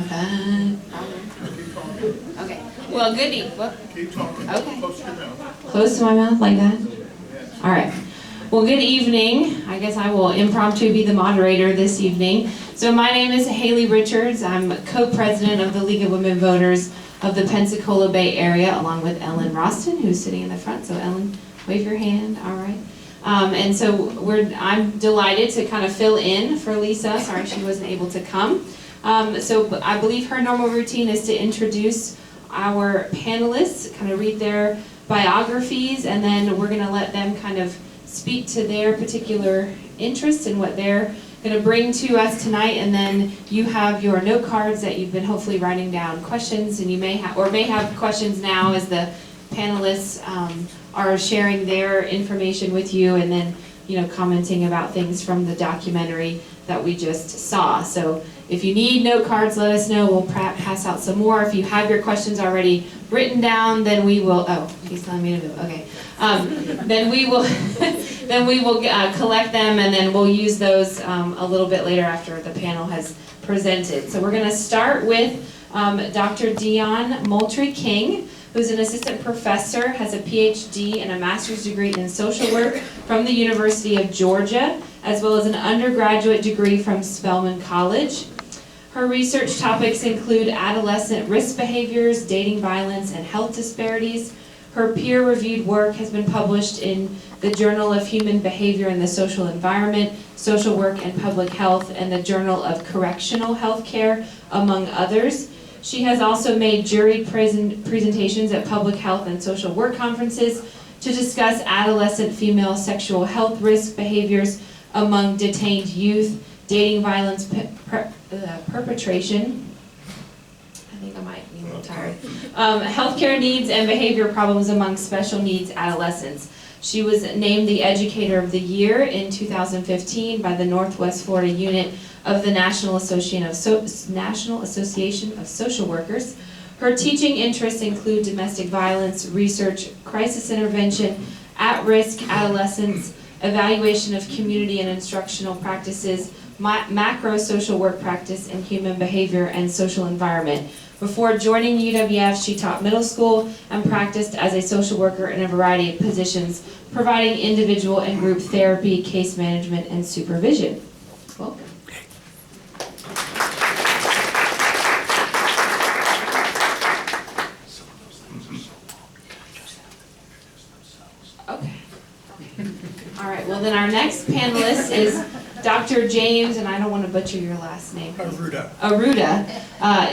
that. Okay. Well, good evening. Keep talking. Okay. Close to your mouth. Close to my mouth, like that? All right. Well, good evening. I guess I will impromptu be the moderator this evening. So my name is Haley Richards. I'm co-president of the League of Women Voters of the Pensacola Bay Area, along with Ellen Roston, who's sitting in the front. So Ellen, wave your hand. All right. And so I'm delighted to kind of fill in for Lisa. Sorry she wasn't able to come. So I believe her normal routine is to introduce our panelists, kind of read their biographies, and then we're going to let them kind of speak to their particular interests and what they're going to bring to us tonight. And then you have your note cards that you've been hopefully writing down questions, and you may have questions now as the panelists are sharing their information with you, and then commenting about things from the documentary that we just saw. So if you need note cards, let us know. We'll pass out some more. If you have your questions already written down, then we will. Oh, he's telling me to move. Okay. Then we will. Then we will collect them, and then we'll use those a little bit later after the panel has presented. So we're going to start with Dr. Dion Moultrie-King, who's an assistant professor, has a PhD and a master's degree in social work from the University of Georgia, as well as an undergraduate degree from Spelman College. Her research topics include adolescent risk behaviors, dating violence, and health disparities. Her peer-reviewed work has been published in the Journal of Human Behavior in the Social Environment, Social Work and Public Health, and the Journal of Correctional Healthcare, among others. She has also made jury presentations at public health and social work conferences to discuss adolescent female sexual health risk behaviors among detained youth, dating violence perpetration. I think I might be a little tired. Healthcare needs and behavior problems among special needs adolescents. She was named the Educator of the Year in 2015 by the Northwest Florida unit of the National Association of Social Workers. Her teaching interests include domestic violence, research, crisis intervention, at-risk adolescents, evaluation of community and instructional practices, macro social work practice, and human behavior and social environment. Before joining UWF, she taught middle school and practiced as a social worker in a variety of positions, providing individual and group therapy, case management, and supervision. Welcome. Okay. All right, well then our next panelist is Dr. James, and I don't want to butcher your last name. Aruda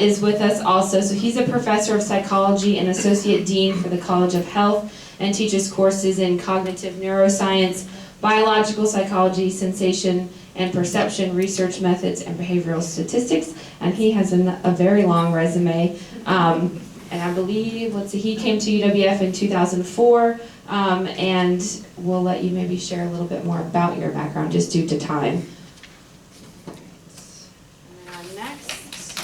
is with us also. So he's a professor of psychology and associate dean for the College of Health, and teaches courses in cognitive neuroscience, biological psychology, sensation and perception, research methods, and behavioral statistics. And he has a very long resume. And I believe, he came to UWF in 2004. And we'll let you maybe share a little bit more about your background just due to time. And then our next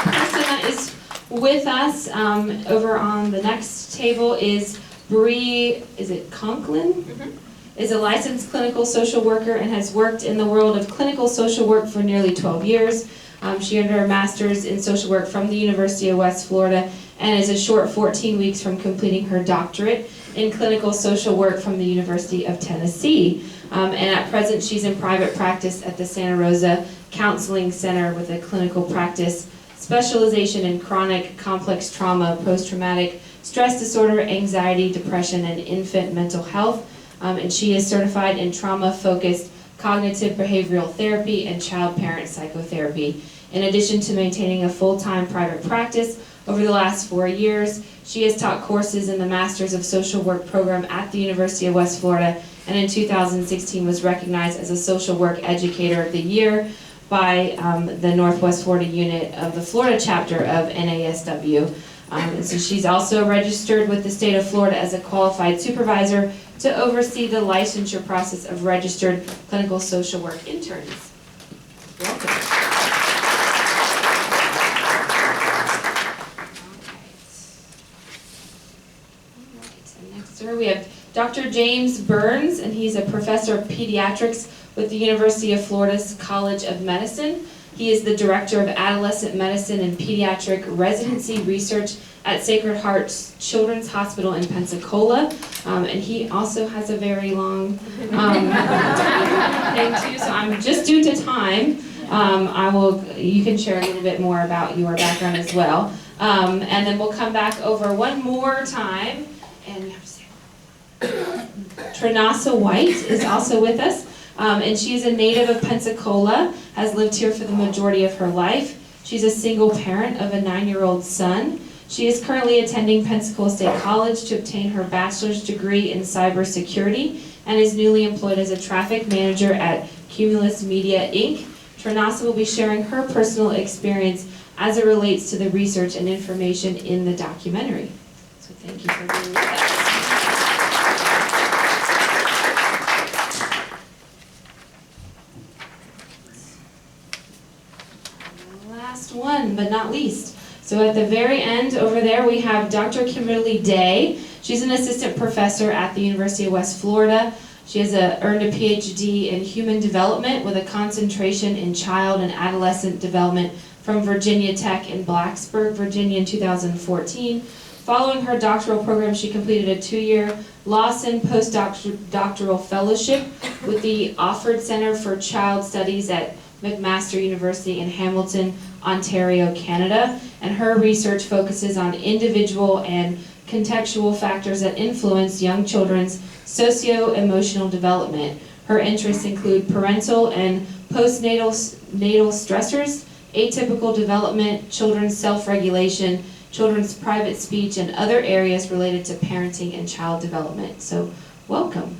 person that is with us over on the next table is Bree, is it Conklin? Mm-hmm. Is a licensed clinical social worker and has worked in the world of clinical social work for nearly 12 years. She earned her master's in social work from the University of West Florida, and is a short 14 weeks from completing her doctorate in clinical social work from the University of Tennessee. And at present, she's in private practice at the Santa Rosa Counseling Center with a clinical practice specialization in chronic complex trauma, post-traumatic stress disorder, anxiety, depression, and infant mental health. And she is certified in trauma-focused cognitive behavioral therapy and child-parent psychotherapy. In addition to maintaining a full-time private practice, over the last 4 years, she has taught courses in the Masters of Social Work program at the University of West Florida, and in 2016 was recognized as a Social Work Educator of the Year by the Northwest Florida unit of the Florida chapter of NASW. And so she's also registered with the state of Florida as a qualified supervisor to oversee the licensure process of registered clinical social work interns. Welcome. We have Dr. James Burns, and he's a professor of pediatrics with the University of Florida's College of Medicine. He is the Director of Adolescent Medicine and Pediatric Residency Research at Sacred Heart Children's Hospital in Pensacola. And he also has a very long name too, so I'm just due to time. You can share a little bit more about your background as well. And then we'll come back over one more time. And you have to say, Tranasa White is also with us. And she is a native of Pensacola, has lived here for the majority of her life. She's a single parent of a 9-year-old son. She is currently attending Pensacola State College to obtain her bachelor's degree in cybersecurity and is newly employed as a traffic manager at Cumulus Media, Inc. Tranasa will be sharing her personal experience as it relates to the research and information in the documentary. So thank you for being with us. Last one, but not least. So at the very end over there, we have Dr. Kimberly Day. She's an assistant professor at the University of West Florida. She has earned a PhD in human development with a concentration in child and adolescent development from Virginia Tech in Blacksburg, Virginia in 2014. Following her doctoral program, she completed a 2-year Lawson postdoctoral fellowship with the Offord Center for Child Studies at McMaster University in Hamilton, Ontario, Canada. And her research focuses on individual and contextual factors that influence young children's socio-emotional development. Her interests include parental and postnatal stressors, atypical development, children's self-regulation, children's private speech, and other areas related to parenting and child development. So, welcome.